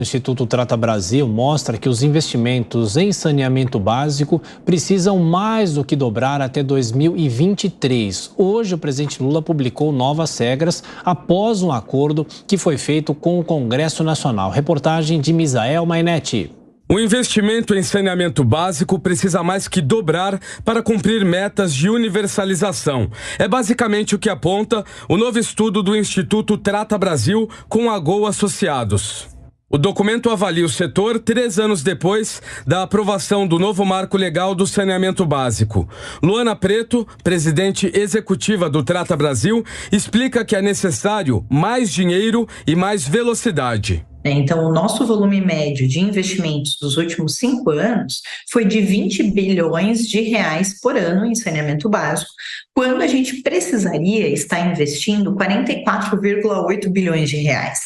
O Instituto Trata Brasil mostra que os investimentos em saneamento básico precisam mais do que dobrar até 2023. Hoje, o presidente Lula publicou novas regras após um acordo que foi feito com o Congresso Nacional. Reportagem de Misael Mainetti. O investimento em saneamento básico precisa mais que dobrar para cumprir metas de universalização. É basicamente o que aponta o novo estudo do Instituto Trata Brasil com a Gol Associados. O documento avalia o setor 3 anos depois da aprovação do novo marco legal do saneamento básico. Luana Preto, presidente executiva do Trata Brasil, explica que é necessário mais dinheiro e mais velocidade. Então, o nosso volume médio de investimentos dos últimos 5 anos foi de 20 bilhões de reais por ano em saneamento básico, quando a gente precisaria estar investindo 44,8 bilhões de reais.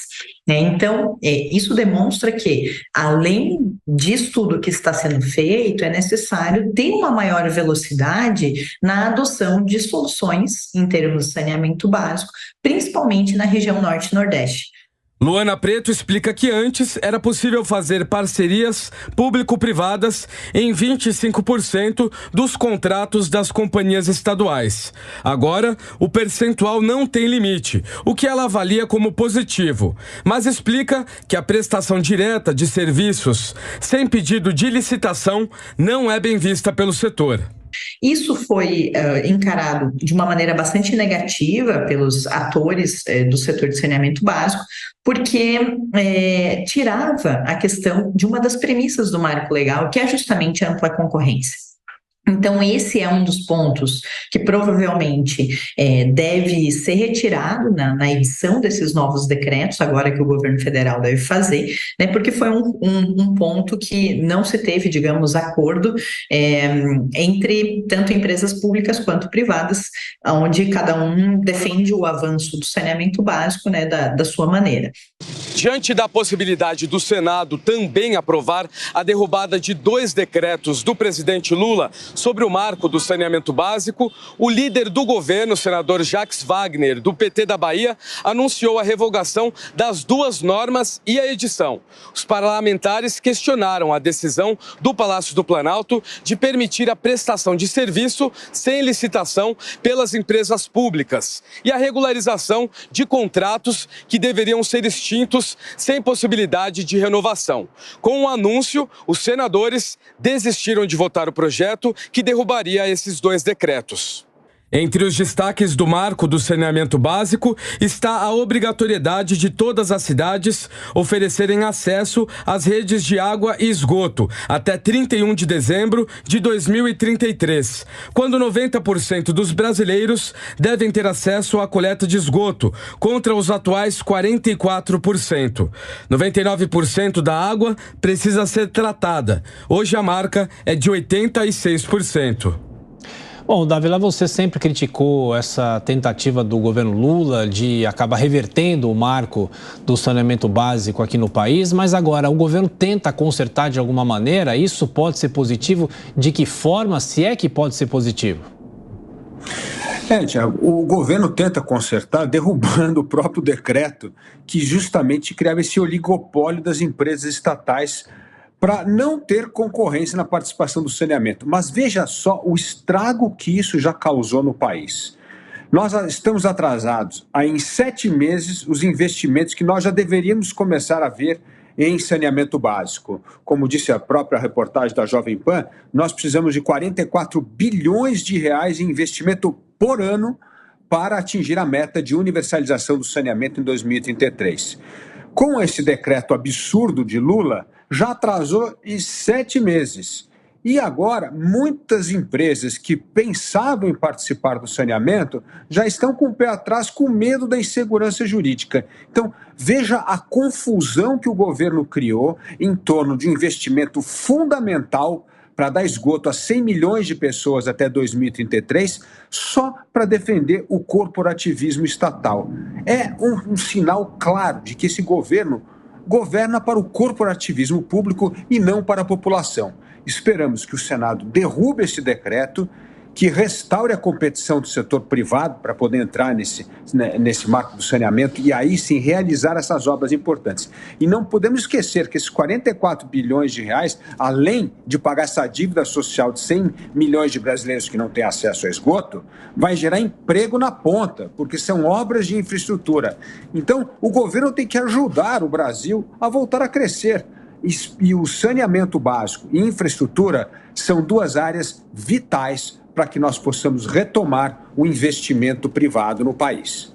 Então, isso demonstra que, além disso tudo que está sendo feito, é necessário ter uma maior velocidade na adoção de soluções em termos de saneamento básico, principalmente na região norte e nordeste. Luana Preto explica que antes era possível fazer parcerias público-privadas em 25% dos contratos das companhias estaduais. Agora, o percentual não tem limite, o que ela avalia como positivo, mas explica que a prestação direta de serviços sem pedido de licitação não é bem vista pelo setor. Isso foi encarado de uma maneira bastante negativa pelos atores do setor de saneamento básico, porque tirava a questão de uma das premissas do marco legal, que é justamente a ampla concorrência. Então, esse é um dos pontos que provavelmente deve ser retirado na edição desses novos decretos, agora que o governo federal deve fazer, né, porque foi um ponto que não se teve, digamos, acordo entre tanto empresas públicas quanto privadas, onde cada um defende o avanço do saneamento básico, né, da sua maneira. Diante da possibilidade do Senado também aprovar a derrubada de 2 decretos do presidente Lula sobre o marco do saneamento básico, o líder do governo, o senador Jacques Wagner, do PT da Bahia, anunciou a revogação das 2 normas e a edição. Os parlamentares questionaram a decisão do Palácio do Planalto de permitir a prestação de serviço sem licitação pelas empresas públicas e a regularização de contratos que deveriam ser extintos sem possibilidade de renovação. Com o anúncio, os senadores desistiram de votar o projeto que derrubaria esses 2 decretos. Entre os destaques do marco do saneamento básico está a obrigatoriedade de todas as cidades oferecerem acesso às redes de água e esgoto até 31 de dezembro de 2033, quando 90% dos brasileiros devem ter acesso à coleta de esgoto, contra os atuais 44%. 99% da água precisa ser tratada. Hoje a marca é de 86%. Bom, Davila, você sempre criticou essa tentativa do governo Lula de acabar revertendo o marco do saneamento básico aqui no país, mas agora o governo tenta consertar de alguma maneira. Isso pode ser positivo? De que forma, se é que pode ser positivo? Tiago, o governo tenta consertar derrubando o próprio decreto que justamente criava esse oligopólio das empresas estatais para não ter concorrência na participação do saneamento. Mas veja só o estrago que isso já causou no país. Nós estamos atrasados há em 7 meses os investimentos que nós já deveríamos começar a ver em saneamento básico. Como disse a própria reportagem da Jovem Pan, nós precisamos de 44 bilhões de reais em investimento por ano para atingir a meta de universalização do saneamento em 2033. Com esse decreto absurdo de Lula, já atrasou em 7 meses. E agora, muitas empresas que pensavam em participar do saneamento já estão com o pé atrás com medo da insegurança jurídica. Então, veja a confusão que o governo criou em torno de um investimento fundamental para dar esgoto a 100 milhões de pessoas até 2033, só para defender o corporativismo estatal. É um sinal claro de que esse governo governa para o corporativismo público e não para a população. Esperamos que o Senado derrube esse decreto que restaure a competição do setor privado para poder entrar nesse marco do saneamento e aí sim realizar essas obras importantes. E não podemos esquecer que esses 44 bilhões de reais, além de pagar essa dívida social de 100 milhões de brasileiros que não têm acesso a esgoto, vai gerar emprego na ponta, porque são obras de infraestrutura. Então, o governo tem que ajudar o Brasil a voltar a crescer. E o saneamento básico e infraestrutura são duas áreas vitais para que nós possamos retomar o investimento privado no país.